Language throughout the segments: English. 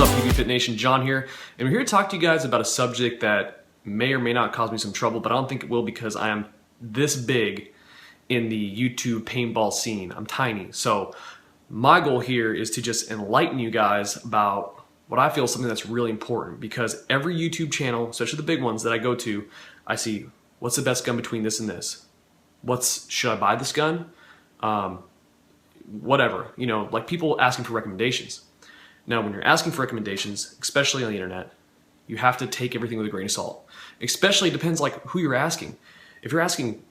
up, PB Fit Nation? John here, and we're here to talk to you guys about a subject that may or may not cause me some trouble, but I don't think it will because I am this big in the YouTube paintball scene. I'm tiny. So my goal here is to just enlighten you guys about what I feel is something that's really important, because every YouTube channel, especially the big ones that I go to, I see what's the best gun between this and this. Should I buy this gun? Whatever, you know, like people asking for recommendations. Now, when you're asking for recommendations, especially on the internet, you have to take everything with a grain of salt. Especially, it depends like who you're asking. If you're asking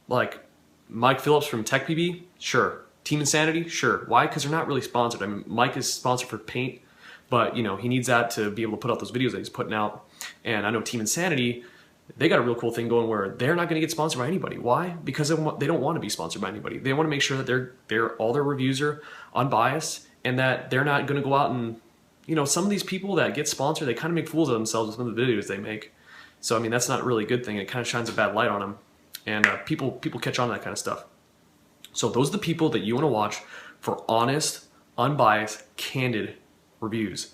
like Mike Phillips from TechPB, sure. Team Insanity, sure. Why? Because they're not really sponsored. I mean, Mike is sponsored for paint, but you know, he needs that to be able to put out those videos that he's putting out. And I know Team Insanity, they got a real cool thing going where they're not going to get sponsored by anybody. Why? Because they don't want to be sponsored by anybody. They want to make sure that all their reviews are unbiased, and that they're not going to go out and, you know, some of these people that get sponsored, they kind of make fools of themselves with some of the videos they make. So I mean, that's not really a good thing. It kind of shines a bad light on them, and people catch on to that kind of stuff. So those are the people that you want to watch for honest, unbiased, candid reviews.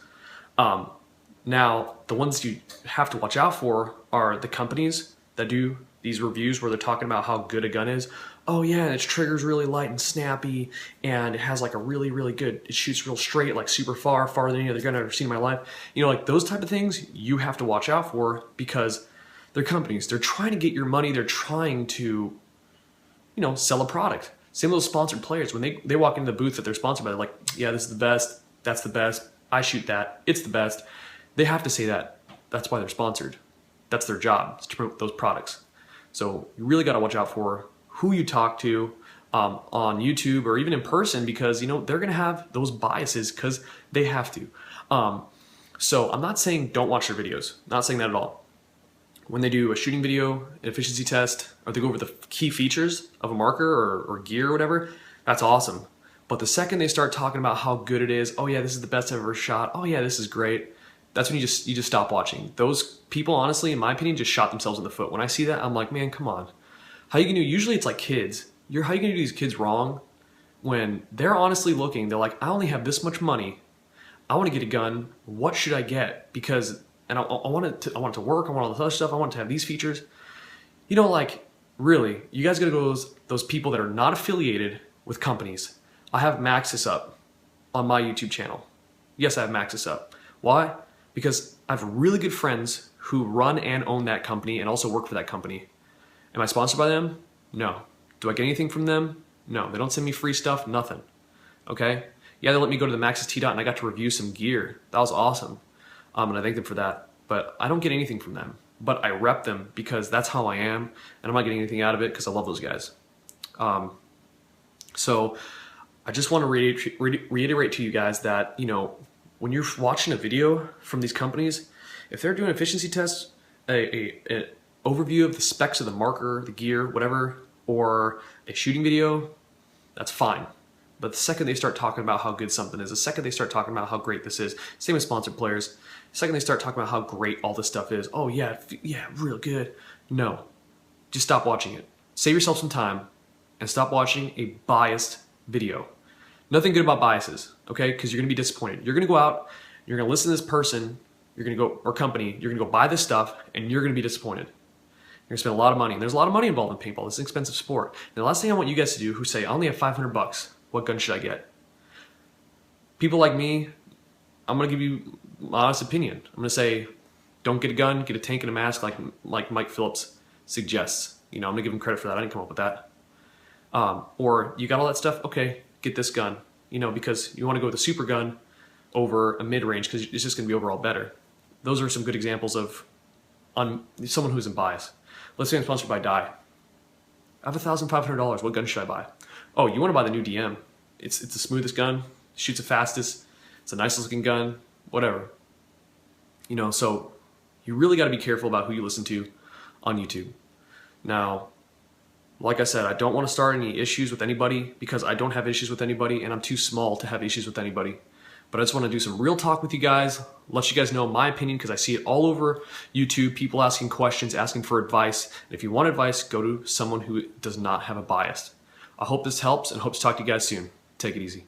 Now, the ones you have to watch out for are the companies that do these reviews where they're talking about how good a gun is. Oh yeah, its trigger's really light and snappy, and it has like a really, really good, it shoots real straight, like super far, farther than any other gun I've ever seen in my life. You know, like those type of things you have to watch out for, because they're companies. They're trying to get your money. They're trying to, you know, sell a product. Same with those sponsored players. When they walk into the booth that they're sponsored by, they're like, yeah, this is the best, that's the best, I shoot that, it's the best. They have to say that. That's why they're sponsored. That's their job, is to promote those products. So you really got to watch out for who you talk to on YouTube or even in person, because you know they're going to have those biases because they have to. So I'm not saying don't watch their videos. Not saying that at all. When they do a shooting video, an efficiency test, or they go over the key features of a marker or gear or whatever, that's awesome. But the second they start talking about how good it is, oh yeah, this is the best I've ever shot, oh yeah, this is great, that's when you just stop watching. Those people, honestly, in my opinion, just shot themselves in the foot. When I see that, I'm like, man, come on. How you gonna do? Usually it's like kids. How you gonna do these kids wrong when they're honestly looking? They're like, I only have this much money. I want to get a gun. What should I get? Because I want it to work. I want all this other stuff. I want it to have these features. You know, like really, you guys gotta go those people that are not affiliated with companies. I have Maxis up on my YouTube channel. Yes, I have Maxis up. Why? Because I have really good friends who run and own that company and also work for that company. Am I sponsored by them? No. Do I get anything from them? No. They don't send me free stuff, nothing. Okay? Yeah, they let me go to the Maxis T-Dot and I got to review some gear. That was awesome. And I thank them for that. But I don't get anything from them. But I rep them because that's how I am, and I'm not getting anything out of it because I love those guys. So I just want to reiterate to you guys that, you know, when you're watching a video from these companies, if they're doing efficiency tests, an overview of the specs of the marker, the gear, whatever, or a shooting video, that's fine. But the second they start talking about how good something is, the second they start talking about how great this is, same with sponsored players, the second they start talking about how great all this stuff is, oh yeah, real good. No, just stop watching it. Save yourself some time and stop watching a biased video. Nothing good about biases, okay? Because you're gonna be disappointed. You're gonna go out, you're gonna listen to this person, you're gonna go, or company, you're gonna go buy this stuff, and you're gonna be disappointed. You're gonna spend a lot of money, and there's a lot of money involved in paintball. It's an expensive sport. And the last thing I want you guys to do who say, I only have 500 bucks, what gun should I get? People like me, I'm gonna give you my honest opinion. I'm gonna say, don't get a gun, get a tank and a mask like Mike Phillips suggests. You know, I'm gonna give him credit for that. I didn't come up with that. Or you got all that stuff, okay, get this gun. You know, because you wanna go with a super gun over a mid-range because it's just gonna be overall better. Those are some good examples of someone who's unbiased. Let's say I'm sponsored by Dye. I have $1,500. What gun should I buy? Oh, you want to buy the new DM. It's the smoothest gun, shoots the fastest, it's the nicest looking gun, whatever. You know, so you really got to be careful about who you listen to on YouTube. Now, like I said, I don't want to start any issues with anybody because I don't have issues with anybody and I'm too small to have issues with anybody. But I just want to do some real talk with you guys, let you guys know my opinion because I see it all over YouTube, people asking questions, asking for advice. And if you want advice, go to someone who does not have a bias. I hope this helps and hope to talk to you guys soon. Take it easy.